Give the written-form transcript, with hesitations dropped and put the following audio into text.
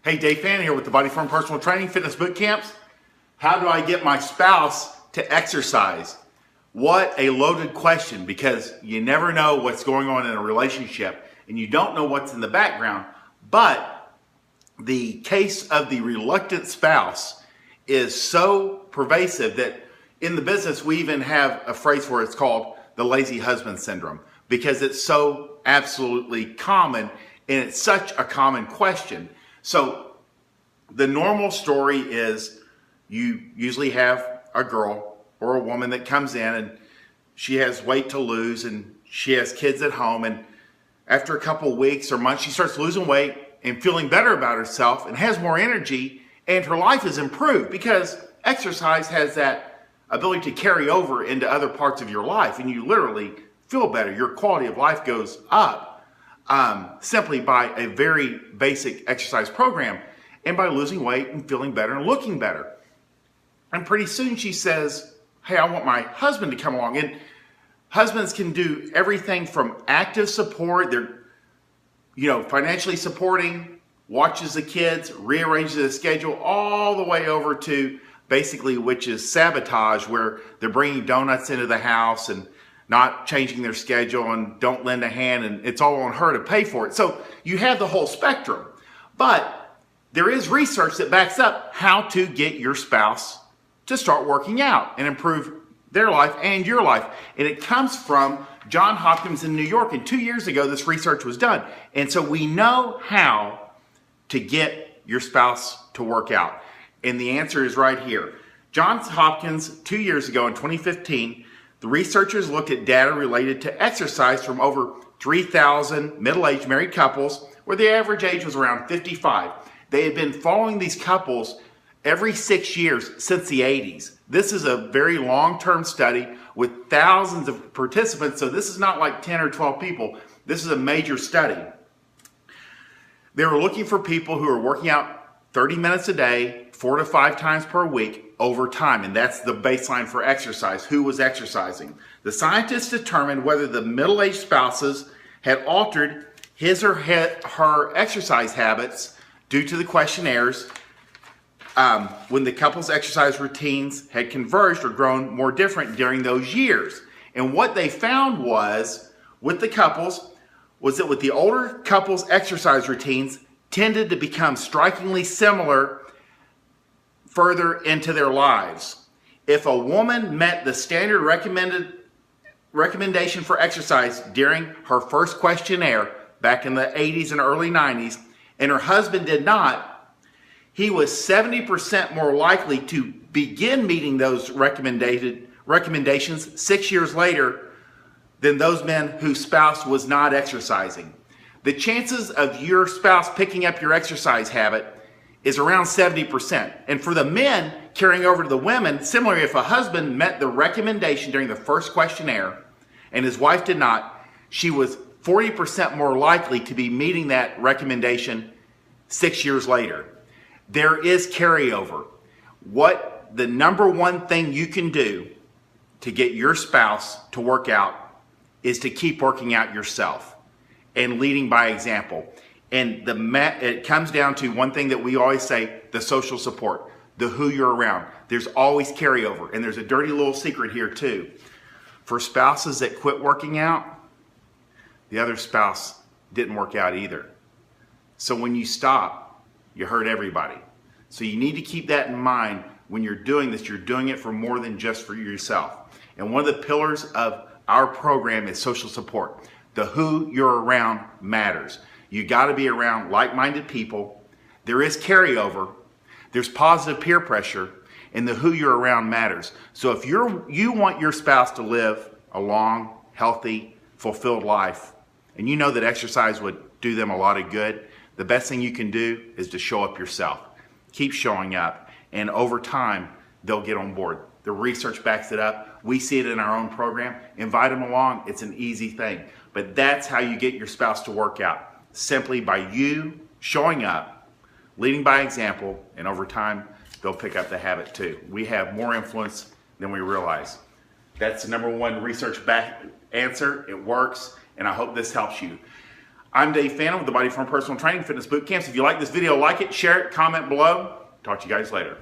Hey, Dave Fannin here with the Body Form Personal Training Fitness Bootcamps. How do I get my spouse to exercise? What a loaded question, because you never know what's going on in a relationship and you don't know what's in the background. But the case of the reluctant spouse is so pervasive that in the business we even have a phrase for it. It's called the lazy husband syndrome, because it's so absolutely common and it's such a common question. So the normal story is you usually have a girl or a woman that comes in and she has weight to lose and she has kids at home, and after a couple of weeks or months she starts losing weight and feeling better about herself and has more energy, and her life is improved because exercise has that ability to carry over into other parts of your life, and you literally feel better. Your quality of life goes up simply by a very basic exercise program and by losing weight and feeling better and looking better. And pretty soon she says, hey, I want my husband to come along. And husbands can do everything from active support, they're financially supporting, watches the kids, rearranges the schedule, all the way over to basically, which is sabotage, where they're bringing donuts into the house and not changing their schedule and don't lend a hand, and it's all on her to pay for it. So you have the whole spectrum. But there is research that backs up how to get your spouse to start working out and improve their life and your life. And it comes from Johns Hopkins in New York. And 2 years ago, this research was done. And so we know how to get your spouse to work out. And the answer is right here. Johns Hopkins, 2 years ago in 2015, the researchers looked at data related to exercise from over 3,000 middle-aged married couples where the average age was around 55. They had been following these couples every 6 years since the 80s. This is a very long-term study with thousands of participants, so this is not like 10 or 12 people. This is a major study. They were looking for people who are working out 30 minutes a day, 4 to 5 times per week over time, and that's the baseline for exercise. Who was exercising? The scientists determined whether the middle-aged spouses had altered his or her exercise habits due to the questionnaires when the couple's exercise routines had converged or grown more different during those years. And what they found was, with the couples, was that with the older couples' exercise routines tended to become strikingly similar further into their lives. If a woman met the standard recommendation for exercise during her first questionnaire back in the 80s and early 90s, and her husband did not, he was 70% more likely to begin meeting those recommendations 6 years later than those men whose spouse was not exercising. The chances of your spouse picking up your exercise habit is around 70%. And for the men carrying over to the women, similarly, if a husband met the recommendation during the first questionnaire and his wife did not, she was 40% more likely to be meeting that recommendation 6 years later. There is carryover. What the number one thing you can do to get your spouse to work out is to keep working out yourself and leading by example. And it comes down to one thing that we always say, the social support, the who you're around. There's always carryover. And there's a dirty little secret here too. For spouses that quit working out, the other spouse didn't work out either. So when you stop, you hurt everybody. So you need to keep that in mind when you're doing this. You're doing it for more than just for yourself. And one of the pillars of our program is social support. The who you're around matters. You got to be around like-minded people. There is carryover. There's positive peer pressure, and the who you're around matters. So if you want your spouse to live a long, healthy, fulfilled life, and you know that exercise would do them a lot of good, the best thing you can do is to show up yourself. Keep showing up, and over time, they'll get on board. The research backs it up. We see it in our own program. Invite them along. It's an easy thing. But that's how you get your spouse to work out. Simply by you showing up, leading by example, and over time, they'll pick up the habit too. We have more influence than we realize. That's the number one research back answer. It works, and I hope this helps you. I'm Dave Phantom with the Body Form Personal Training Fitness Bootcamps. If you like this video, like it, share it, comment below. Talk to you guys later.